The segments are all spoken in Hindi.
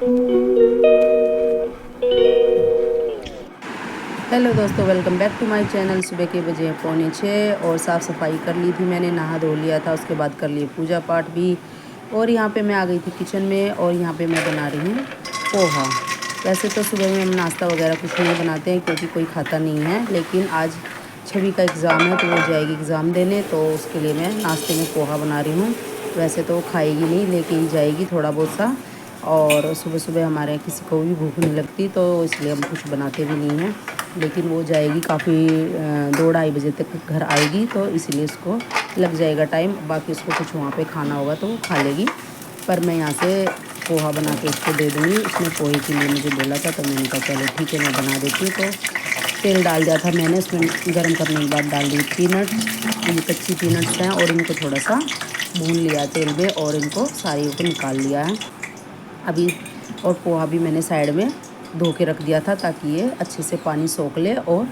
हेलो दोस्तों, welcome back to my channel. सुबह के बजे हैं 5:45 और साफ़ सफाई कर ली थी मैंने, नहा धो लिया था। उसके बाद कर लिए पूजा पाठ भी। और यहाँ पे मैं आ गई थी किचन में और यहाँ पे मैं बना रही हूँ पोहा। वैसे तो सुबह में हम नाश्ता वगैरह कुछ नहीं बनाते हैं क्योंकि कोई खाता नहीं है, लेकिन आज छवि का एग्ज़ाम है तो वो जाएगी एग्ज़ाम देने, तो उसके लिए मैं नाश्ते में पोहा बना रही हूँ। वैसे तो वो खाएगी नहीं, लेके ही जाएगी थोड़ा बहुत सा। और सुबह सुबह हमारे यहाँ किसी को भी भूख नहीं लगती, तो इसलिए हम कुछ बनाते भी नहीं हैं। लेकिन वो जाएगी काफ़ी 2-2:30 बजे तक घर आएगी, तो इसलिए उसको लग जाएगा टाइम। बाकी उसको कुछ वहाँ पे खाना होगा तो वो खा लेगी। पर मैं यहाँ से पोहा बना के उसको दे दूँगी। उसने पोहे के लिए मुझे बोला था, तो मैंने कहा चलो ठीक है, मैं बना देती हूँ। तो तेल डाल दिया था मैंने, उसमें गर्म करने के बाद डाल दी पीनट। ये कच्ची पीनट्स हैं और इनको थोड़ा सा भून लिया तेल में और इनको सारी को निकाल लिया है अभी। और पोहा भी मैंने साइड में धो के रख दिया था ताकि ये अच्छे से पानी सोख ले और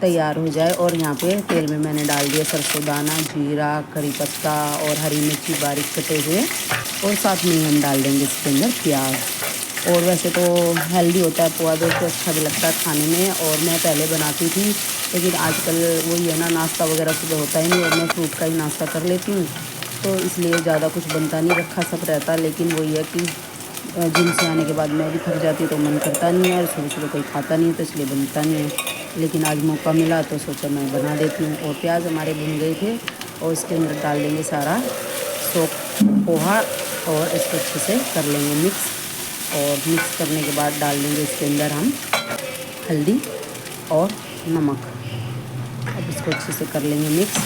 तैयार हो जाए। और यहाँ पे तेल में मैंने डाल दिया सरसों दाना, जीरा, करी पत्ता और हरी मिर्ची बारीक कटे हुए। और साथ में हम डाल देंगे इसके अंदर प्याज। और वैसे तो हेल्दी होता है पोहा, दोस्तों, अच्छा भी लगता है खाने में। और मैं पहले बनाती थी, लेकिन आजकल वही है ना, नाश्ता वगैरह सुबह होता ही नहीं और मैं फ्रूट का ही नाश्ता कर लेती हूँ, तो इसलिए ज़्यादा कुछ बनता नहीं, रखा सब रहता। लेकिन वही है कि जिम से आने के बाद मैं भी थक जाती तो मन करता नहीं है और सुबह सुबह कोई खाता नहीं है, तो इसलिए बनता नहीं है। लेकिन आज मौका मिला तो सोचा मैं बना देती हूँ। और प्याज हमारे भुन गए थे और इसके अंदर डाल देंगे सारा सोख पोहा और इसको अच्छे से कर लेंगे मिक्स। और मिक्स करने के बाद डाल देंगे इसके अंदर हम हल्दी और नमक। अब इसको अच्छे से कर लेंगे मिक्स।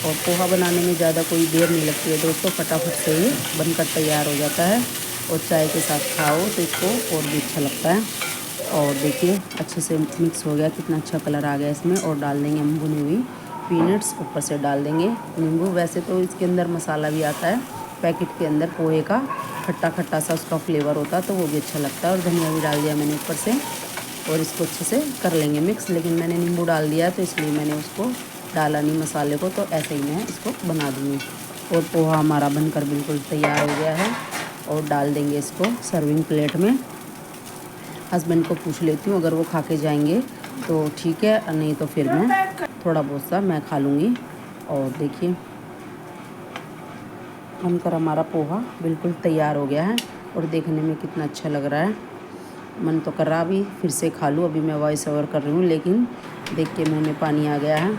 और पोहा बनाने में ज़्यादा कोई देर नहीं लगती है दोस्तों, फटाफट से ये बनकर तैयार हो जाता है। और चाय के साथ खाओ तो इसको और भी अच्छा लगता है। और देखिए अच्छे से मिक्स हो गया, कितना अच्छा कलर आ गया इसमें। और डाल देंगे हम भुनी हुई पीनट्स, ऊपर से डाल देंगे नींबू। वैसे तो इसके अंदर मसाला भी आता है पैकेट के अंदर पोहे का, खट्टा खट्टा सा उसका फ्लेवर होता है, तो वो भी अच्छा लगता है। और धनिया भी डाल दिया मैंने ऊपर से। और इसको अच्छे से कर लेंगे मिक्स। लेकिन मैंने नींबू डाल दिया तो इसलिए मैंने उसको डाला नहीं मसाले को, तो ऐसे ही मैं इसको बना दूँगी। और पोहा हमारा बनकर बिल्कुल तैयार हो गया है। और डाल देंगे इसको सर्विंग प्लेट में। हस्बैंड को पूछ लेती हूँ, अगर वो खा के जाएंगे तो ठीक है, नहीं तो फिर मैं थोड़ा बहुत सा मैं खा लूँगी। और देखिए बनकर हमारा पोहा बिल्कुल तैयार हो गया है और देखने में कितना अच्छा लग रहा है। मन तो कर रहा अभी फिर से खा लूँ। अभी मैं वॉइस ओवर कर रही हूँ, लेकिन देख के मुँह में पानी आ गया है।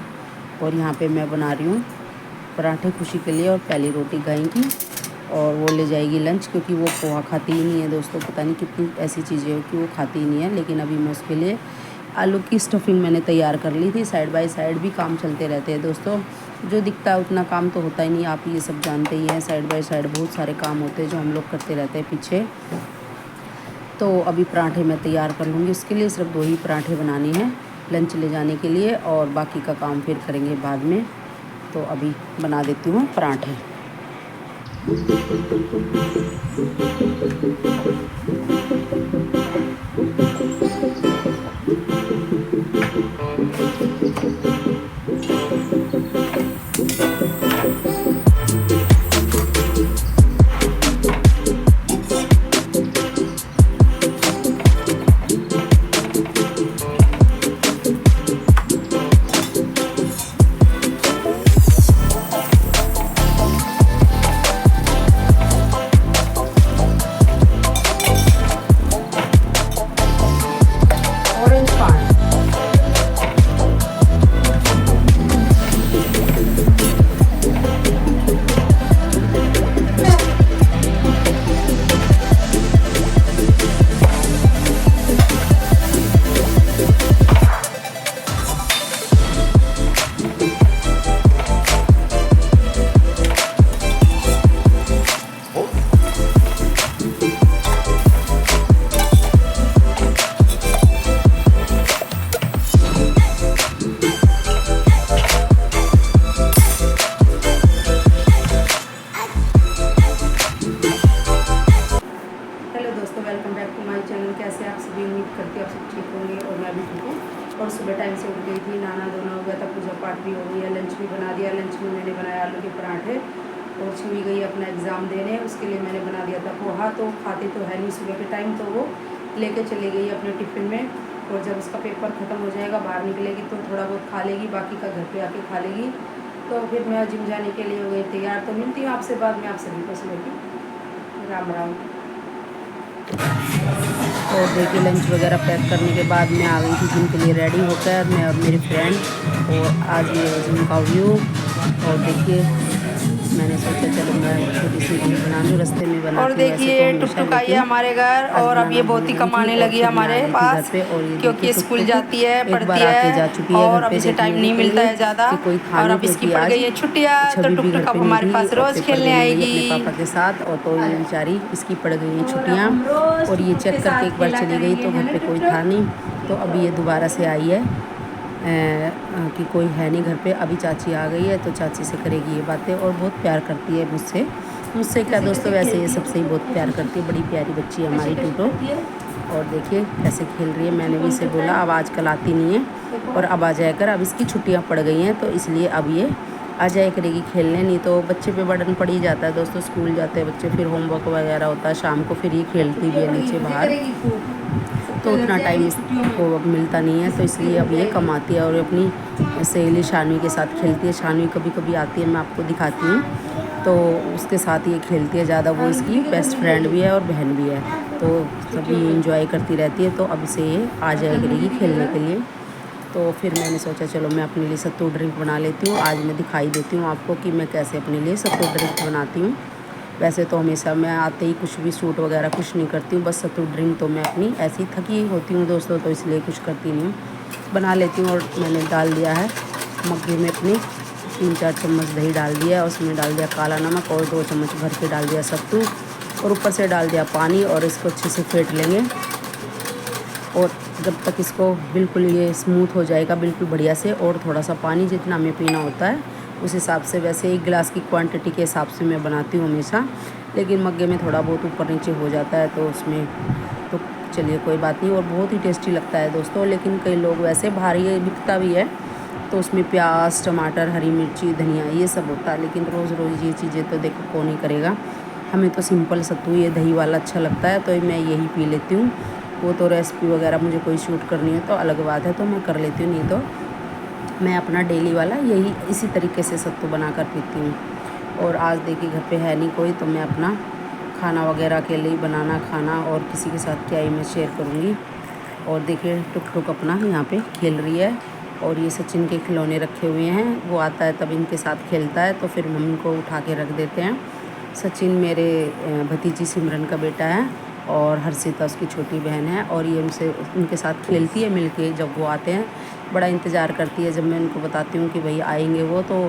और यहाँ पे मैं बना रही हूँ पराठे खुशी के लिए और पहली रोटी गाय की। और वो ले जाएगी लंच, क्योंकि वो पोहा खाती ही नहीं है दोस्तों। पता नहीं कितनी ऐसी चीज़ें हो कि वो खाती ही नहीं है। लेकिन अभी मैं उसके लिए आलू की स्टफिंग मैंने तैयार कर ली थी। साइड बाय साइड भी काम चलते रहते हैं दोस्तों, जो दिखता है उतना काम तो होता ही नहीं, आप ये सब जानते ही हैं। साइड बाय साइड बहुत सारे काम होते हैं जो हम लोग करते रहते हैं पीछे। तो अभी पराठे मैं तैयार कर लूँगी। उसके लिए सिर्फ 2 ही पराठे बनाने हैं लंच ले जाने के लिए, और बाकी का काम फिर करेंगे बाद में। तो अभी बना देती हूँ पराठे। ऑरेंज पान कैसे आप सभी, उम्मीद करती हूँ आप सब ठीक होंगे और मैं भी ठीक हूँ। और सुबह टाइम से उठ गई थी, नहाना धोना हो गया था, पूजा पाठ भी हो गया, लंच भी बना दिया। लंच में मैंने बनाया आलू के पराठे और छवि गई अपना एग्ज़ाम देने, उसके लिए मैंने बना दिया था पोहा। तो खाते तो है नहीं सुबह के टाइम, तो वो लेके चली गई अपने टिफ़िन में। और जब उसका पेपर ख़त्म हो जाएगा, बाहर निकलेगी तो थोड़ा बहुत खा लेगी, बाकी का घर पे आके खा लेगी। तो फिर मैं जिम जाने के लिए हो गई तैयार। तो मिलती हूँ आपसे बाद में, आप सभी को सुबह की राम राम। तो देखिए लंच वगैरह पैक करने के बाद मैं आ गई थी जिम के लिए रेडी होकर, मैं और मेरी फ्रेंड। और आज ये जिम का व्यू, और देखिए मैंने सोचा चलो मैं छोटी सी रील बना लूँ, रास्ते में बनाती हूँ। और देखिए टुकटुक आई है हमारे घर, और अब ये बहुत ही कमाने लगी है हमारे पास, क्योंकि स्कूल जाती है, पढ़ती है, और अब इसे टाइम नहीं मिलता है ज़्यादा। और अब इसकी पड़ गई है छुट्टियाँ, तो टुकटुक अब हमारे पास रोज़ खेलने आएगी अपने पापा के साथ। और तो ये बेचारी इसकी पड़ गई हैं छुट्टियाँ, और ये चेक करके एक बार चली गई तो घर पे कोई था नहीं। तो अभी ये दोबारा से आई है कि कोई है नहीं घर पे। अभी चाची आ गई है तो चाची से करेगी ये बातें, और बहुत प्यार करती है मुझसे क्या दोस्तों, वैसे ये सबसे ही बहुत प्यार करती है। बड़ी प्यारी बच्ची है हमारी टूटो। और देखिए कैसे खेल रही है। मैंने भी इसे बोला अब आजकल आती नहीं है और अब आ जाया कर, अब इसकी छुट्टियां पड़ गई हैं तो इसलिए अब ये आ जाया करेगी खेलने। नहीं तो बच्चे पे बर्डन पड़ ही जाता है दोस्तों, स्कूल जाते हैं बच्चे, फिर होमवर्क वगैरह होता है शाम को, फिर ये खेलती भी है नीचे बाहर, तो उतना टाइम इसको अब मिलता नहीं है। तो इसलिए अब ये कम आती है और अपनी सहेली शानवी के साथ खेलती है। शानवी कभी कभी आती है, मैं आपको दिखाती हूँ, तो उसके साथ ये खेलती है ज़्यादा। वो इसकी बेस्ट फ्रेंड भी है और बहन भी है, तो सभी इंजॉय करती रहती है। तो अब से ये आ जाया करेगी खेलने के लिए। तो फिर मैंने सोचा चलो मैं अपने लिए सत्तू ड्रिंक बना लेती हूँ। आज मैं दिखाई देती हूँ आपको कि मैं कैसे अपने लिए सत्तू ड्रिंक बनाती हूँ। वैसे तो हमेशा मैं आते ही कुछ भी सूट वगैरह कुछ नहीं करती हूँ, बस सत्तू ड्रिंक तो मैं अपनी ऐसी थकी होती हूँ दोस्तों, तो इसलिए कुछ करती नहीं हूँ, बना लेती हूँ। और मैंने डाल दिया है मग्गे में अपनी 3-4 चम्मच दही डाल दिया, और उसमें डाल दिया काला नमक, और 2 चम्मच भर के डाल दिया सत्तू, और ऊपर से डाल दिया पानी, और इसको अच्छे से फेंट लेंगे। और जब तक इसको बिल्कुल ये स्मूथ हो जाएगा बिल्कुल बढ़िया से, और थोड़ा सा पानी जितना हमें पीना होता है उस हिसाब से, वैसे 1 गिलास की क्वांटिटी के हिसाब से मैं बनाती हूँ हमेशा, लेकिन मग्गे में थोड़ा बहुत ऊपर नीचे हो जाता है तो उसमें तो चलिए कोई बात नहीं। और बहुत ही टेस्टी लगता है दोस्तों, लेकिन कई लोग वैसे बाहर ये बिकता भी है तो उसमें प्याज टमाटर हरी मिर्ची धनिया ये सब होता है, लेकिन रोज़ रोज़ ये चीज़ें तो देखो कौन ही करेगा। हमें तो सिंपल सत्तू ये दही वाला अच्छा लगता है, तो मैं यही पी लेती हूँ। वो तो रेसिपी वगैरह मुझे कोई शूट करनी है तो अलग बात है, तो मैं कर लेती हूँ, नहीं तो मैं अपना डेली वाला यही इसी तरीके से सत्तू बना कर पीती हूँ। और आज देखिए घर पे है नहीं कोई, तो मैं अपना खाना वगैरह के लिए बनाना खाना और किसी के साथ क्या ही मैं शेयर करूँगी। और देखिए टुक टुक अपना यहाँ पे खेल रही है, और ये सचिन के खिलौने रखे हुए हैं, वो आता है तब इनके साथ खेलता है, तो फिर मम्मी को उठा के रख देते हैं। सचिन मेरे भतीजी सिमरन का बेटा है, और हर्षिता उसकी छोटी बहन है, और ये उनके साथ खेलती है मिलके। जब वो आते हैं बड़ा इंतज़ार करती है, जब मैं उनको बताती हूँ कि भाई आएंगे वो, तो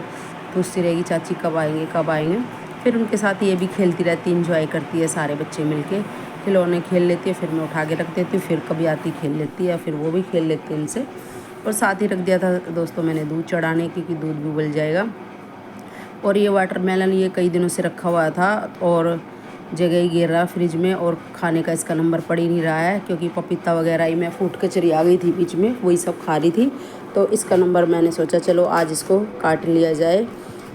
पूछती रहेगी चाची कब आएंगे कब आएंगे। फिर उनके साथ ये भी खेलती रहती है, इंजॉय करती है, सारे बच्चे मिलके खिलौने खेल लेती है, फिर मैं उठा के रख देती हूँ, फिर कभी आती खेल लेती है, फिर वो भी खेल लेते हैं उनसे। और साथ ही रख दिया था दोस्तों मैंने दूध चढ़ाने की, कि दूध भी उबल जाएगा। और ये वाटरमेलन ये कई दिनों से रखा हुआ था, और जगह ही गिर रहा फ्रिज में, और खाने का इसका नंबर पड़ ही नहीं रहा है, क्योंकि पपीता वगैरह ही मैं फूट के चली आ गई थी बीच में, वही सब खा रही थी। तो इसका नंबर मैंने सोचा चलो आज इसको काट लिया जाए,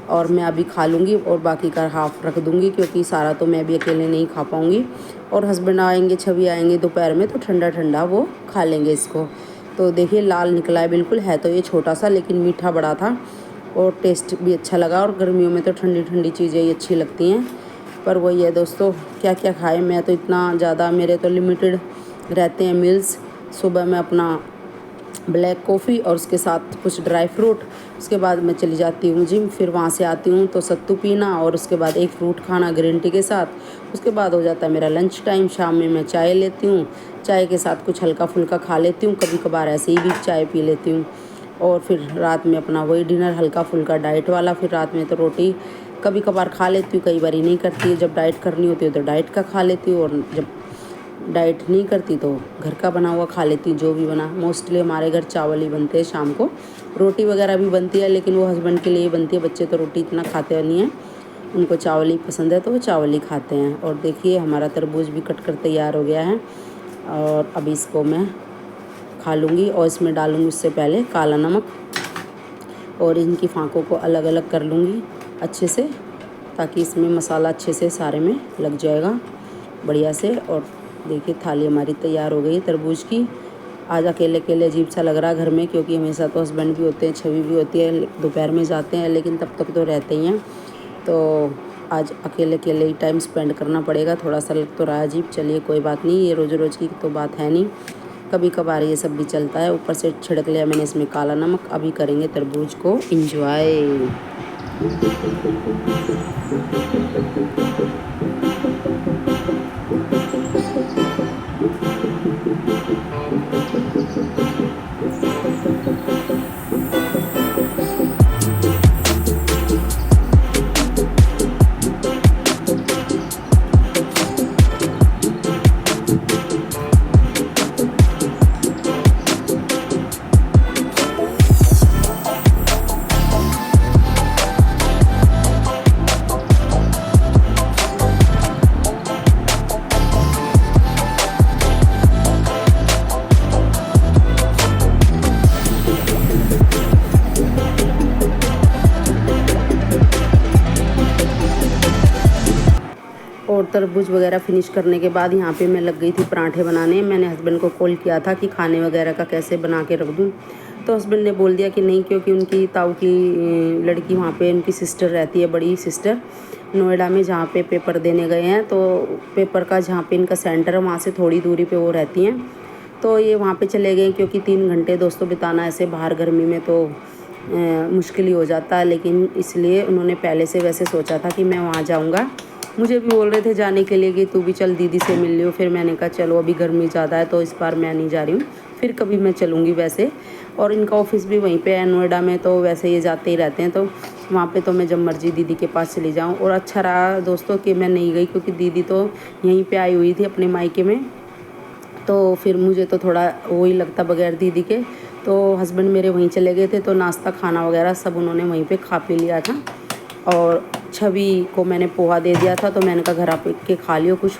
और मैं अभी खा लूँगी और बाकी का हाफ़ रख दूँगी, क्योंकि सारा तो मैं भी अकेले नहीं खा पाऊँगी। और हस्बैंड आएंगे छवि आएंगे दोपहर में, तो ठंडा ठंडा वो खा लेंगे इसको। तो देखिए लाल निकला है बिल्कुल, है तो ये छोटा सा लेकिन मीठा बड़ा था, और टेस्ट भी अच्छा लगा। और गर्मियों में तो ठंडी ठंडी चीज़ें ही अच्छी लगती हैं, पर वही है दोस्तों क्या क्या खाए। मैं तो इतना ज़्यादा, मेरे तो लिमिटेड रहते हैं मील्स। सुबह में अपना ब्लैक कॉफ़ी और उसके साथ कुछ ड्राई फ्रूट, उसके बाद मैं चली जाती हूँ जिम, फिर वहाँ से आती हूँ तो सत्तू पीना, और उसके बाद एक फ्रूट खाना ग्रीन टी के साथ। उसके बाद हो जाता है मेरा लंच टाइम, शाम में मैं चाय लेती हूँ, चाय के साथ कुछ हल्का फुल्का खा लेती हूँ, कभी कभार ऐसे ही भी चाय पी लेती हूँ। और फिर रात में अपना वही डिनर हल्का फुल्का डाइट वाला। फिर रात में तो रोटी कभी कभार खा लेती हूँ, कई बार नहीं करती है। जब डाइट करनी होती है तो डाइट का खा लेती हूँ, और जब डाइट नहीं करती तो घर का बना हुआ खा लेती हूँ, जो भी बना। मोस्टली हमारे घर चावल ही बनते हैं शाम को, रोटी वगैरह भी बनती है, लेकिन वो हस्बैंड के लिए बनती है, बच्चे तो रोटी इतना खाते नहीं हैं, उनको चावल ही पसंद है तो वो चावल ही खाते हैं। और देखिए हमारा तरबूज भी कट कर तैयार हो गया है, और अभी इसको मैं खा लूँगी। और इसमें डालूँगी उससे पहले काला नमक, और इनकी फाँकों को अलग अलग कर लूँगी अच्छे से, ताकि इसमें मसाला अच्छे से सारे में लग जाएगा बढ़िया से। और देखिए थाली हमारी तैयार हो गई तरबूज की। आज अकेले अकेले अजीब सा लग रहा है घर में, क्योंकि हमेशा तो हस्बैंड भी होते हैं, छवि भी होती है, दोपहर में जाते हैं, लेकिन तब तक तो रहते ही हैं। तो आज अकेले अकेले ही टाइम स्पेंड करना पड़ेगा। थोड़ा सा लग तो रहा है अजीब, चलिए कोई बात नहीं, ये रोज़ रोज़ की तो बात है नहीं, कभी कभार ये सब भी चलता है। ऊपर से छिड़क लिया मैंने इसमें काला नमक। अभी करेंगे तरबूज को इंजॉय। और तरबूज वगैरह फिनिश करने के बाद यहाँ पे मैं लग गई थी पराठे बनाने। मैंने हस्बैंड को कॉल किया था कि खाने वगैरह का कैसे बना के रख दूँ, तो हस्बैंड ने बोल दिया कि नहीं, क्योंकि उनकी ताऊ की लड़की वहाँ पे उनकी सिस्टर रहती है, बड़ी सिस्टर नोएडा में, जहाँ पे पेपर देने गए हैं। तो पेपर का जहाँ पे इनका सेंटर है वहाँ से थोड़ी दूरी पे वो रहती हैं, तो ये वहाँ पे चले गए, क्योंकि 3 घंटे दोस्तों बिताना ऐसे बाहर गर्मी में तो मुश्किल ही हो जाता है। लेकिन इसलिए उन्होंने पहले से वैसे सोचा था कि मैं वहाँ जाऊँगा। मुझे भी बोल रहे थे जाने के लिए कि तू भी चल दीदी से मिल लियो। फिर मैंने कहा चलो अभी गर्मी ज़्यादा है तो इस बार मैं नहीं जा रही हूँ, फिर कभी मैं चलूँगी वैसे। और इनका ऑफिस भी वहीं पे है नोएडा में, तो वैसे ये जाते ही रहते हैं, तो वहाँ पे तो मैं जब मर्जी दीदी के पास चली जाऊँ। और अच्छा रहा दोस्तों कि मैं नहीं गई, क्योंकि दीदी तो यहीं पर आई हुई थी अपने मायके में, तो फिर मुझे तो थोड़ा वही लगता बगैर दीदी के। तो हस्बैंड मेरे वहीं चले गए थे, तो नाश्ता खाना वगैरह सब उन्होंने वहीं पे खा पी लिया था। और छवि को मैंने पोहा दे दिया था, तो मैंने कहा घर आप के खा लियो कुछ,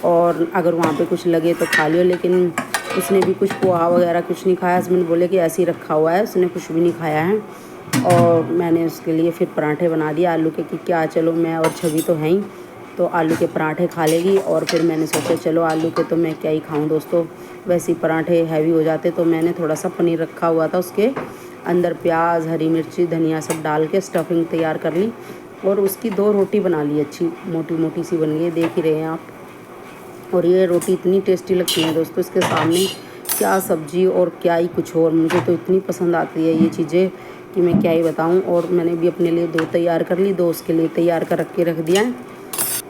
और अगर वहाँ पे कुछ लगे तो खा लियो। लेकिन उसने भी कुछ पोहा वगैरह कुछ नहीं खाया। हस्बैंड बोले कि ऐसे ही रखा हुआ है, उसने कुछ भी नहीं खाया है। और मैंने उसके लिए फिर पराठे बना दिए आलू के, कि क्या चलो मैं और छवि तो हैं ही, तो आलू के पराठे खा लेगी। और फिर मैंने सोचा चलो आलू के तो मैं क्या ही खाऊं दोस्तों, वैसे ही पराठे हैवी हो जाते। तो मैंने थोड़ा सा पनीर रखा हुआ था, उसके अंदर प्याज, हरी मिर्ची, धनिया सब डाल के स्टफिंग तैयार कर ली, और उसकी 2 रोटी बना ली, अच्छी मोटी मोटी सी बन गई, देख ही रहे हैं आप। और ये रोटी इतनी टेस्टी लगती है दोस्तों, इसके सामने क्या सब्जी और क्या ही कुछ और। मुझे तो इतनी पसंद आती है ये चीज़ें कि मैं क्या ही बताऊं। और मैंने भी अपने लिए 2 तैयार कर ली, 2 उसके लिए तैयार कर रख दिया है।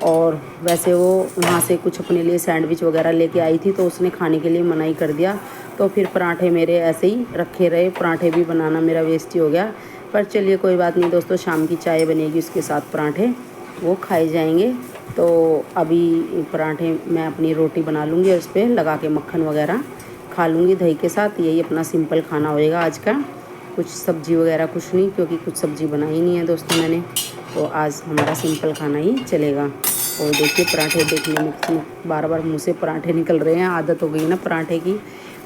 और वैसे वो वहाँ से कुछ अपने लिए सैंडविच वगैरह लेके आई थी, तो उसने खाने के लिए मना ही कर दिया। तो फिर पराठे मेरे ऐसे ही रखे रहे, पराठे भी बनाना मेरा वेस्ट ही हो गया। पर चलिए कोई बात नहीं दोस्तों, शाम की चाय बनेगी, उसके साथ पराठे वो खाए जाएंगे। तो अभी पराठे मैं अपनी रोटी बना लूँगी और उस पर लगा के मक्खन वगैरह खा लूँगी दही के साथ। यही अपना सिंपल खाना होएगा आज का, कुछ सब्ज़ी वगैरह कुछ नहीं, क्योंकि कुछ सब्ज़ी बनाई नहीं है दोस्तों मैंने, तो आज हमारा सिंपल खाना ही चलेगा। और देखिए पराठे देखने में बार बार मुँह से पराठे निकल रहे हैं, आदत हो गई ना पराठे की,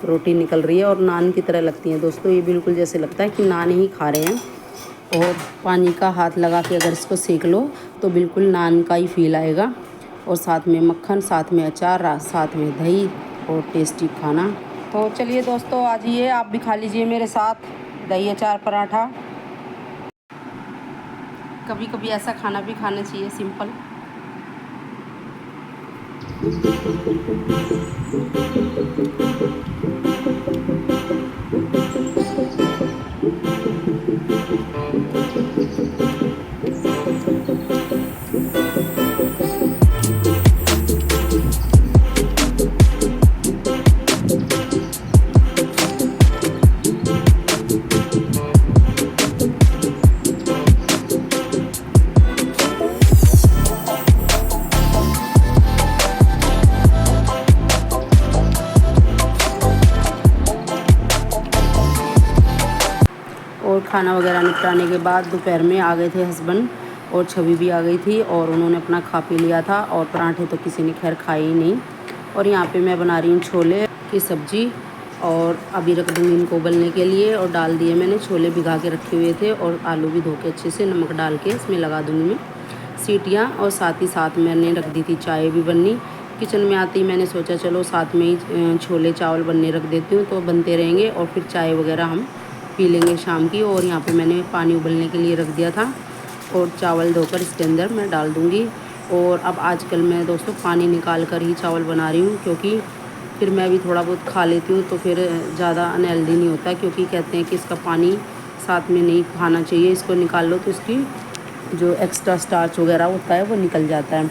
रोटी निकल रही है और नान की तरह लगती हैं दोस्तों। ये बिल्कुल जैसे लगता है कि नान ही खा रहे हैं। और पानी का हाथ लगा के अगर इसको सेक लो तो बिल्कुल नान का ही फील आएगा। और साथ में मक्खन, साथ में अचार, साथ में दही और टेस्टी खाना। तो चलिए दोस्तों आ जाइए, आप भी खा लीजिए मेरे साथ दही अचार पराठा। कभी कभी ऐसा खाना भी खाना चाहिए सिंपल। और खाना वगैरह निपटाने के बाद दोपहर में आ गए थे हस्बैंड, और छवि भी आ गई थी, और उन्होंने अपना खा पी लिया था। और पराठे तो किसी ने खैर खाए ही नहीं। और यहाँ पे मैं बना रही हूँ छोले की सब्ज़ी, और अभी रख दूँगी इनको उबलने के लिए। और डाल दिए मैंने, छोले भिगा के रखे हुए थे, और आलू भी धो के अच्छे से नमक डाल के इसमें लगा दूँगी मैं सीटियाँ और साथ ही साथ मैंने रख दी थी चाय भी बननी। किचन में आते ही मैंने सोचा चलो साथ में ही छोले चावल बनने रख देती हूँ, तो बनते रहेंगे और फिर चाय वगैरह हम पी लेंगे शाम की। और यहाँ पे मैंने पानी उबलने के लिए रख दिया था और चावल धोकर इसके अंदर मैं डाल दूँगी। और अब आजकल मैं दोस्तों पानी निकाल कर ही चावल बना रही हूँ, क्योंकि फिर मैं भी थोड़ा बहुत खा लेती हूँ तो फिर ज़्यादा अनहेल्दी नहीं होता, क्योंकि कहते हैं कि इसका पानी साथ में नहीं खाना चाहिए, इसको निकाल लो तो इसकी जो एक्स्ट्रा स्टार्च वगैरह होता है वो निकल जाता है।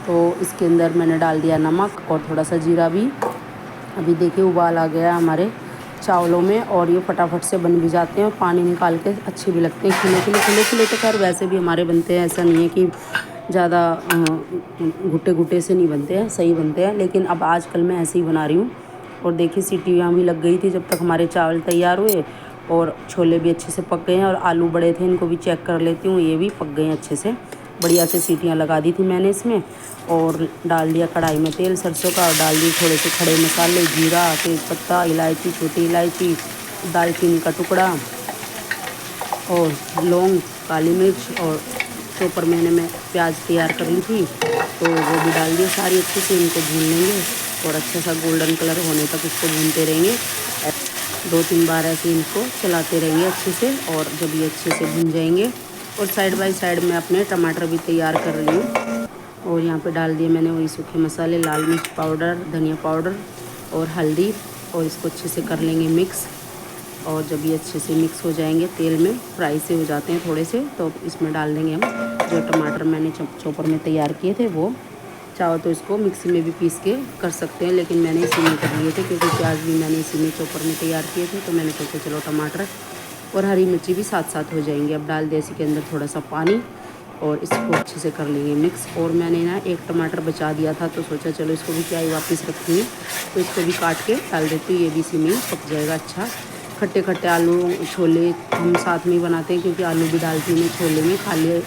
तो इसके अंदर मैंने डाल दिया नमक और थोड़ा सा जीरा भी। अभी देखिए उबाल आ गया हमारे चावलों में और ये फटाफट से बन भी जाते हैं और पानी निकाल के अच्छे भी लगते हैं खिले खिले तो खैर वैसे भी हमारे बनते हैं, ऐसा नहीं है कि ज़्यादा घुटे घुटे से नहीं बनते हैं, सही बनते हैं। लेकिन अब आजकल मैं ऐसे ही बना रही हूँ। और देखिए सीटियाँ भी लग गई थी जब तक हमारे चावल तैयार हुए और छोले भी अच्छे से पक गए हैं। और आलू बड़े थे, इनको भी चेक कर लेती हूँ, ये भी पक गए हैं अच्छे से। बढ़िया से सीटियाँ लगा दी थी मैंने इसमें और डाल दिया कढ़ाई में तेल सरसों का और डाल दिए थोड़े से खड़े मसाले, जीरा, तेज़पत्ता, इलायची, छोटी इलायची, दालचीनी का टुकड़ा और लौंग, काली मिर्च। और चॉपर मैं प्याज तैयार कर ली थी तो वो भी डाल दिए सारी। अच्छे से इनको भून लेंगे और अच्छा सा गोल्डन कलर होने तक इसको भूनते रहेंगे। 2-3 बार ऐसे इनको चलाते रहेंगे अच्छे से। और जब ये अच्छे से भून जाएंगे और साइड बाय साइड में अपने टमाटर भी तैयार कर रही हूँ। और यहाँ पे डाल दिए मैंने वही सूखे मसाले, लाल मिर्च पाउडर, धनिया पाउडर और हल्दी। और इसको अच्छे से कर लेंगे मिक्स। और जब ये अच्छे से मिक्स हो जाएंगे तेल में, फ्राई से हो जाते हैं थोड़े से, तो इसमें डाल देंगे हम जो टमाटर मैंने चॉपर में तैयार किए थे वो। चाहो तो इसको मिक्सी में भी पीस के कर सकते हैं, लेकिन मैंने इसी में कर लिए थे क्योंकि प्याज भी मैंने इसी में चॉपर में तैयार किए थे। तो मैंने सोचा चलो टमाटर और हरी मिर्ची भी साथ साथ हो जाएंगे। अब डाल दिया इसी के अंदर थोड़ा सा पानी और इसको अच्छे से कर लेंगे मिक्स। और मैंने ना एक टमाटर बचा दिया था तो सोचा चलो इसको भी क्या ही वापस रखी है, तो इसको भी काट के डाल देती हूँ, ये भी इसी में पक जाएगा अच्छा। खट्टे खट्टे आलू छोले हम साथ में ही बनाते हैं, क्योंकि आलू भी डालती हूँ मैं छोले में, खाली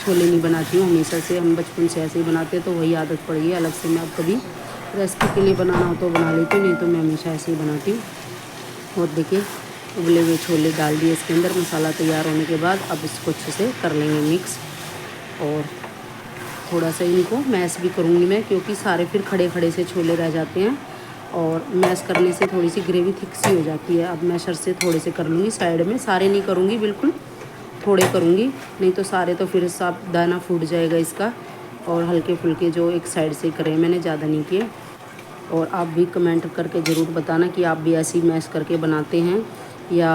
छोले नहीं बनाती हूँ हमेशा से। हम बचपन से ऐसे ही बनाते हैं तो वही आदत पड़ गई है। अलग से मैं अब कभी रेसिपी के लिए बनाना हो तो बना लेती हूँ, नहीं तो मैं हमेशा ऐसे ही बनाती हूँ। और देखिए उबले हुए छोले डाल दिए इसके अंदर मसाला तैयार होने के बाद। अब इसको अच्छे से कर लेंगे मिक्स और थोड़ा सा इनको मैश भी करूँगी मैं, क्योंकि सारे फिर खड़े खड़े से छोले रह जाते हैं और मैश करने से थोड़ी सी ग्रेवी थिक सी हो जाती है। अब मैशर से थोड़े से कर लूँगी साइड में, सारे नहीं करूँगी, बिल्कुल थोड़े करूँगी, नहीं तो सारे तो फिर सब दाना फूट जाएगा इसका। और हल्के फुल्के जो एक साइड से करे मैंने, ज़्यादा नहीं किए। और आप भी कमेंट करके ज़रूर बताना कि आप भी ऐसे ही मैश करके बनाते हैं या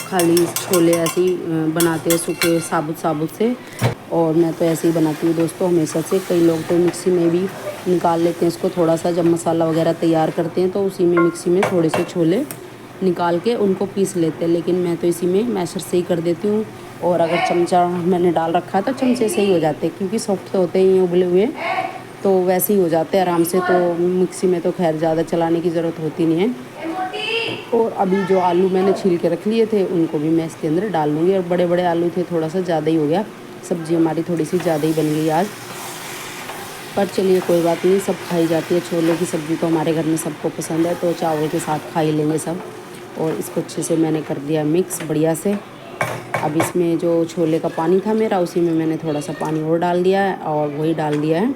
खाली छोले ऐसे ही बनाते हैं सूखे साबुत से। और मैं तो ऐसे ही बनाती हूँ दोस्तों हमेशा से। कई लोग तो मिक्सी में भी निकाल लेते हैं इसको थोड़ा सा, जब मसाला वगैरह तैयार करते हैं तो उसी में मिक्सी में थोड़े से छोले निकाल के उनको पीस लेते हैं, लेकिन मैं तो इसी में मैशर से ही कर देती हूँ। और अगर चमचा मैंने डाल रखा है तो चमचे से ही हो जाते हैं, क्योंकि सॉफ्ट होते ही उबले हुए तो वैसे ही हो जाते हैं आराम से। तो मिक्सी में तो खैर ज़्यादा चलाने की ज़रूरत होती नहीं है। और अभी जो आलू मैंने छील के रख लिए थे उनको भी मैं इसके अंदर डाल लूँगी। और बड़े बड़े आलू थे, थोड़ा सा ज़्यादा ही हो गया, सब्ज़ी हमारी थोड़ी सी ज़्यादा ही बन गई आज। पर चलिए कोई बात नहीं, सब खाई जाती है। छोले की सब्ज़ी तो हमारे घर में सबको पसंद है, तो चावल के साथ खा ही लेंगे सब। और इसको अच्छे से मैंने कर दिया मिक्स बढ़िया से। अब इसमें जो छोले का पानी था मेरा, उसी में मैंने थोड़ा सा पानी और डाल दिया है और वही डाल दिया है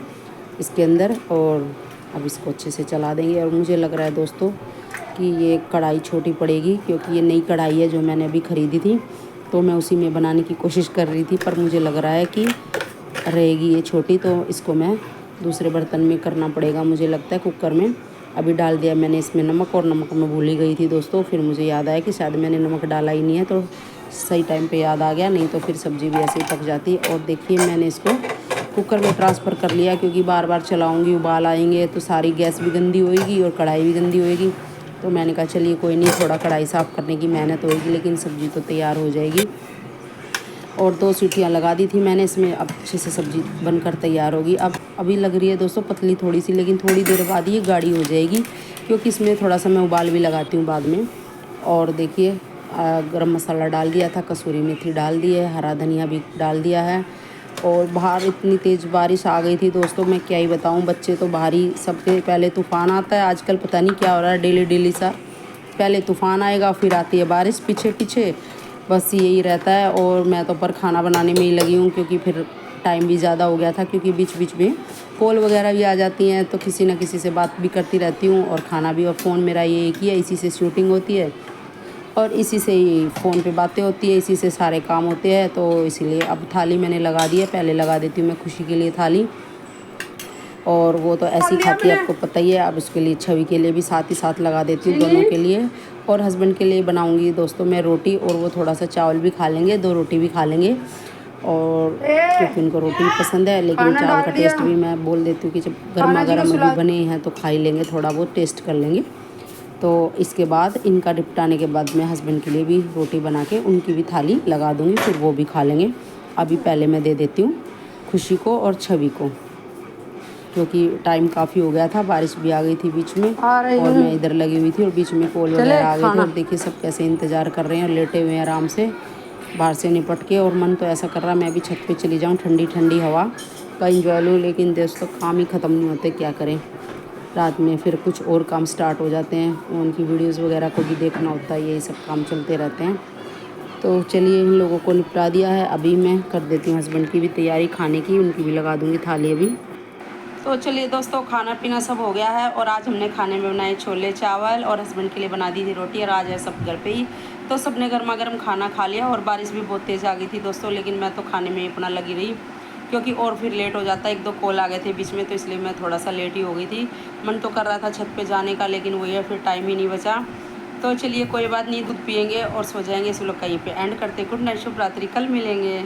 इसके अंदर। और अब इसको अच्छे से चला देंगे। और मुझे लग रहा है दोस्तों कि ये कढ़ाई छोटी पड़ेगी, क्योंकि ये नई कढ़ाई है जो मैंने अभी ख़रीदी थी, तो मैं उसी में बनाने की कोशिश कर रही थी। पर मुझे लग रहा है कि रहेगी ये छोटी, तो इसको मैं दूसरे बर्तन में करना पड़ेगा मुझे लगता है, कुकर में। अभी डाल दिया मैंने इसमें नमक, और नमक मैं भूल ही गई थी दोस्तों। फिर मुझे याद आया कि शायद मैंने नमक डाला ही नहीं है, तो सही टाइम पे याद आ गया, नहीं तो फिर सब्ज़ी भी ऐसे ही पक जाती। और देखिए मैंने इसको कुकर में ट्रांसफ़र कर लिया, क्योंकि बार बार चलाऊँगी उबाल आएंगे तो सारी गैस भी गंदी होएगी और कढ़ाई भी गंदी होएगी। तो मैंने कहा चलिए कोई नहीं, थोड़ा कढ़ाई साफ़ करने की मेहनत होएगी, लेकिन सब्ज़ी तो तैयार हो जाएगी। और 2 सीटियाँ लगा दी थी मैंने इसमें, अब अच्छे से सब्ज़ी बनकर तैयार होगी। अब अभी लग रही है दोस्तों पतली थोड़ी सी, लेकिन थोड़ी देर बाद ये गाढ़ी हो जाएगी, क्योंकि इसमें थोड़ा सा मैं उबाल भी लगाती हूँ बाद में। और देखिए गरम मसाला डाल दिया था, कसूरी मेथी डाल दी है, हरा धनिया भी डाल दिया है। और बाहर इतनी तेज़ बारिश आ गई थी दोस्तों, मैं क्या ही बताऊँ। बच्चे तो बाहर ही, सबके पहले तूफ़ान आता है आजकल, पता नहीं क्या हो रहा है डेली सा। पहले तूफ़ान आएगा फिर आती है बारिश पीछे पीछे, बस यही रहता है। और मैं तो पर खाना बनाने में ही लगी हूँ, क्योंकि फिर टाइम भी ज़्यादा हो गया था, क्योंकि बीच बीच में कॉल वगैरह भी आ जाती हैं, तो किसी न किसी से बात भी करती रहती हूँ और खाना भी। और फ़ोन मेरा ये एक ही है, इसी से शूटिंग होती है और इसी से ही फ़ोन पे बातें होती है, इसी से सारे काम होते हैं। तो इसीलिए अब थाली मैंने लगा दी है, पहले लगा देती हूँ मैं खुशी के लिए थाली, और वो तो ऐसे ही खाती है, आपको पता ही है। अब उसके लिए छवि के लिए भी साथ ही साथ लगा देती हूँ, दोनों के लिए। और हस्बैंड के लिए बनाऊँगी दोस्तों मैं रोटी, और वो थोड़ा सा चावल भी खा लेंगे, 2 रोटी भी खा लेंगे, और क्योंकि उनको रोटी पसंद है। लेकिन चावल का टेस्ट भी मैं बोल देती हूँ कि जब गर्मा गर्म अभी बने हैं तो खा ही लेंगे, थोड़ा बहुत टेस्ट कर लेंगे। तो इसके बाद इनका निपटाने के बाद मैं हस्बैंड के लिए भी रोटी बना के उनकी भी थाली लगा दूँगी, फिर वो भी खा लेंगे। अभी पहले मैं दे देती हूँ खुशी को और छवि को, क्योंकि टाइम काफ़ी हो गया था, बारिश भी आ गई थी बीच में, और मैं इधर लगी हुई थी और बीच में कॉल वगैरह आ गए थे। और देखिए सब कैसे इंतज़ार कर रहे हैं और लेटे हुए हैं आराम से बाहर से निपट के। और मन तो ऐसा कर रहा है मैं भी छत पे चली जाऊँ, ठंडी ठंडी हवा का इंजॉय लूँ, लेकिन दोस्तों काम ही ख़त्म नहीं होते, क्या करें। रात में फिर कुछ और काम स्टार्ट हो जाते हैं, उनकी वीडियोस वगैरह को भी देखना होता है, यही सब काम चलते रहते हैं। तो चलिए इन लोगों को निपटा दिया है, अभी मैं कर देती हूँ हस्बैंड की भी तैयारी खाने की, उनकी भी लगा दूँगी थाली अभी। तो चलिए दोस्तों, खाना पीना सब हो गया है, और आज हमने खाने में बनाए छोले चावल, और हस्बैंड के लिए बना दी थी रोटी, और आज है सब घर पे ही। तो सबने गर्मा गर्म खाना खा लिया, और बारिश भी बहुत तेज़ आ गई थी दोस्तों, लेकिन मैं तो खाने में अपना लगी रही, क्योंकि और फिर लेट हो जाता है। 1-2 कॉल आ गए थे बीच में, तो इसलिए मैं थोड़ा सा लेट ही हो गई थी। मन तो कर रहा था छत पे जाने का, लेकिन वही है, फिर टाइम ही नहीं बचा। तो चलिए कोई बात नहीं, दूध पियेंगे और सो जाएंगे। इस व्लॉग का यहीं पे एंड करते। गुड नाइट, शुभ रात्रि, कल मिलेंगे।